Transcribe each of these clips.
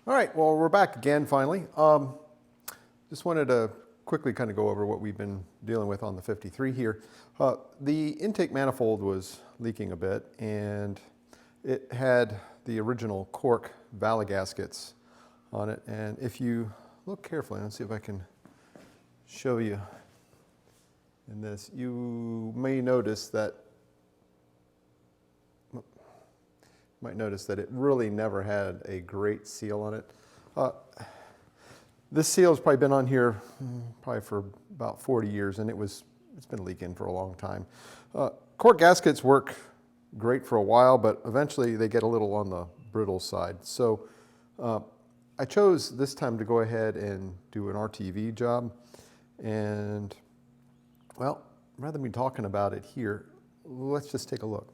All right, well, we're back again finally. Just wanted to quickly kind of go over what we've been dealing with on the 53 here. The intake manifold was leaking a bit, and it had the original cork valve gaskets on it. And if you look carefully, let's see if I can show you in this, you may notice that it really never had a great seal on it. This seal has probably been on here probably for about 40 years, and it's been leaking for a long time. Cork gaskets work great for a while, but eventually they get a little on the brittle side. So I chose this time to go ahead and do an RTV job. And well, rather than me talking about it here, let's just take a look.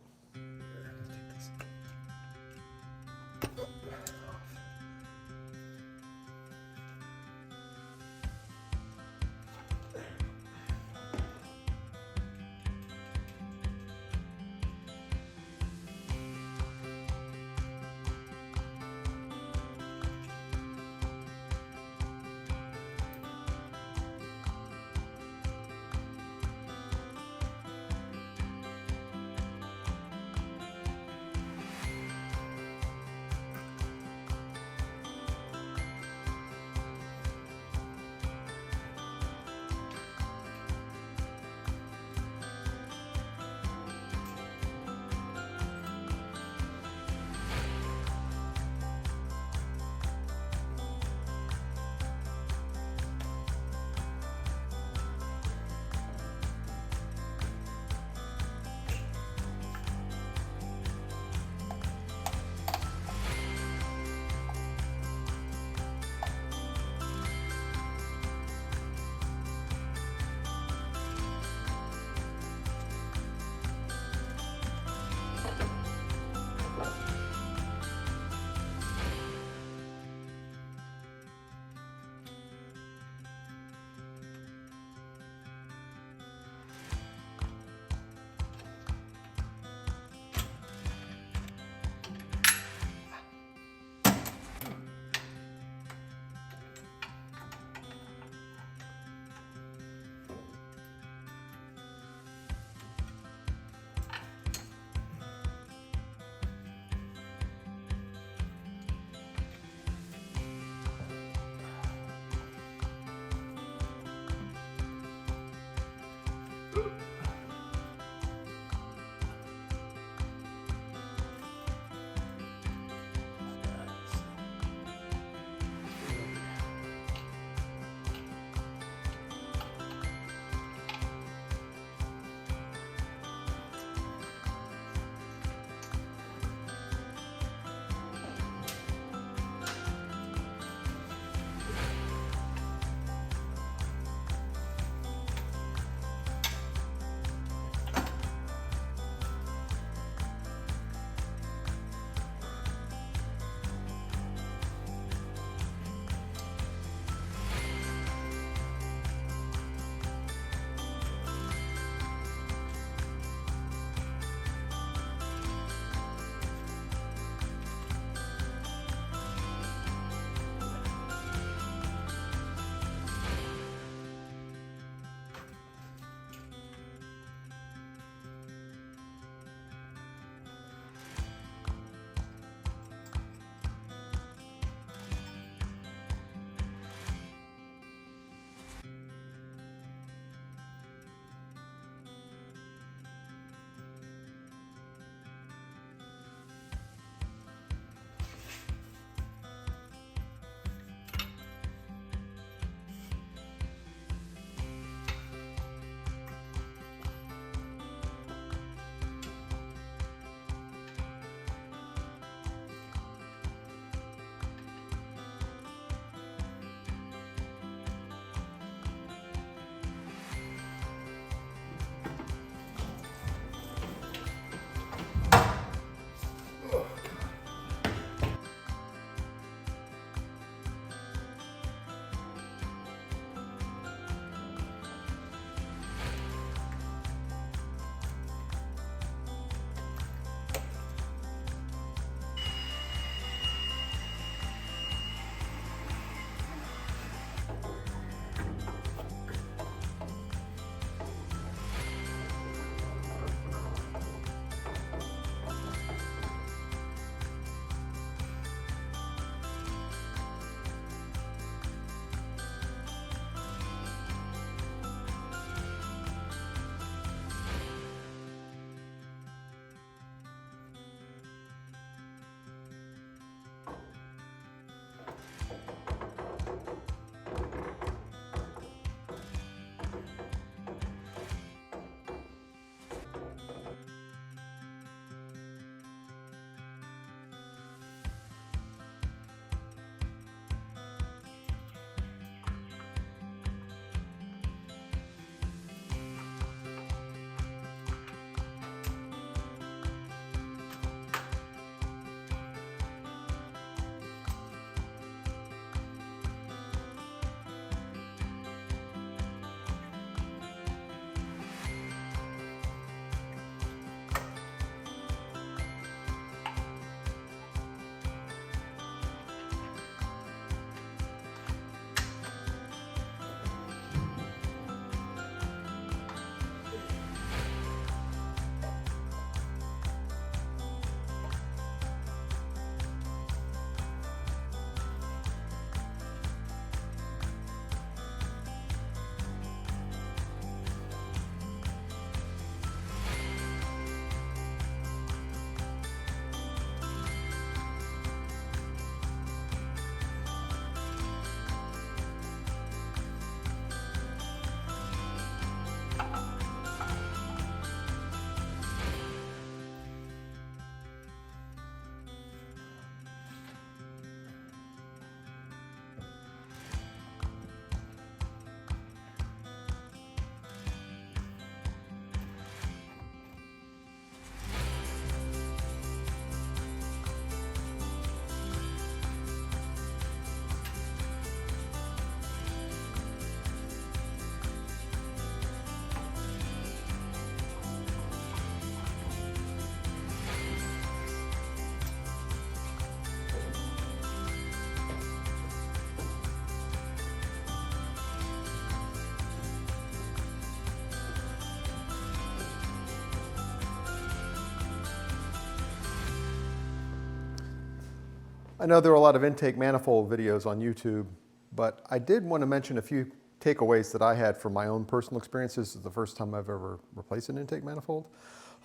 I know there are a lot of intake manifold videos on YouTube, but I did want to mention a few takeaways that I had from my own personal experience. This is the first time I've ever replaced an intake manifold.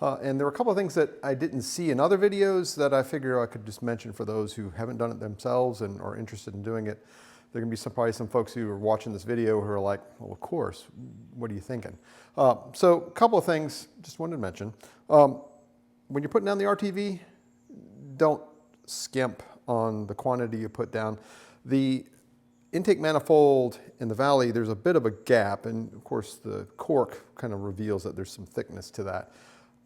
And there were a couple of things that I didn't see in other videos that I figure I could just mention for those who haven't done it themselves and are interested in doing it. There are going to be probably some folks who are watching this video who are like, well, of course, what are you thinking? So a couple of things just wanted to mention. When you're putting down the RTV, don't skimp on the quantity you put down. The intake manifold in the valley, there's a bit of a gap, and of course the cork kind of reveals that there's some thickness to that.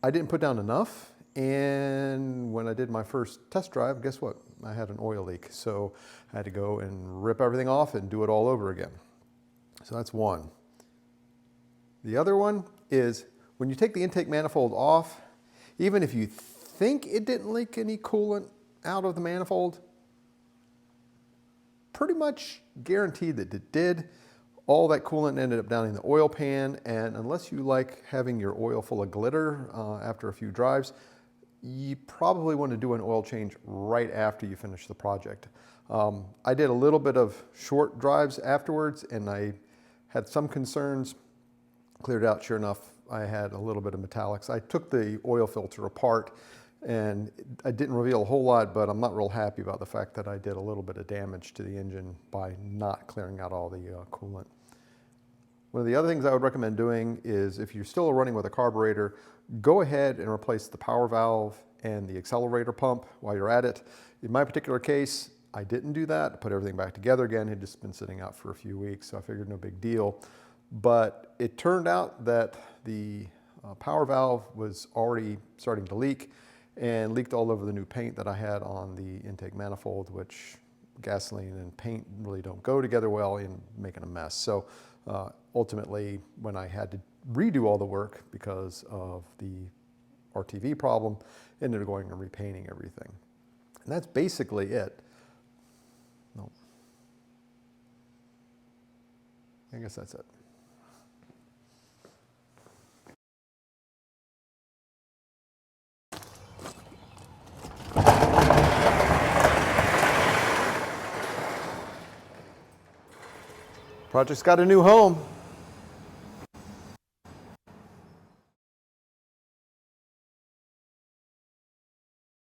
I didn't put down enough, and when I did my first test drive, guess what? I had an oil leak, so I had to go and rip everything off and do it all over again. So that's one. The other one is when you take the intake manifold off, even if you think it didn't leak any coolant out of the manifold, pretty much guaranteed that it did. All that coolant ended up down in the oil pan, and unless you like having your oil full of glitter after a few drives, you probably want to do an oil change right after you finish the project. I did a little bit of short drives afterwards, and I had some concerns. Cleared out, sure enough, I had a little bit of metallics. I took the oil filter apart, and I didn't reveal a whole lot, but I'm not real happy about the fact that I did a little bit of damage to the engine by not clearing out all the coolant. One of the other things I would recommend doing is, if you're still running with a carburetor, go ahead and replace the power valve and the accelerator pump while you're at it. In my particular case, I didn't do that. I put everything back together again. It had just been sitting out for a few weeks, so I figured no big deal. But it turned out that the power valve was already starting to leak, and leaked all over the new paint that I had on the intake manifold, which gasoline and paint really don't go together well in making a mess. So ultimately, when I had to redo all the work because of the RTV problem, ended up going and repainting everything. And that's basically it. No. I guess that's it. Project's got a new home.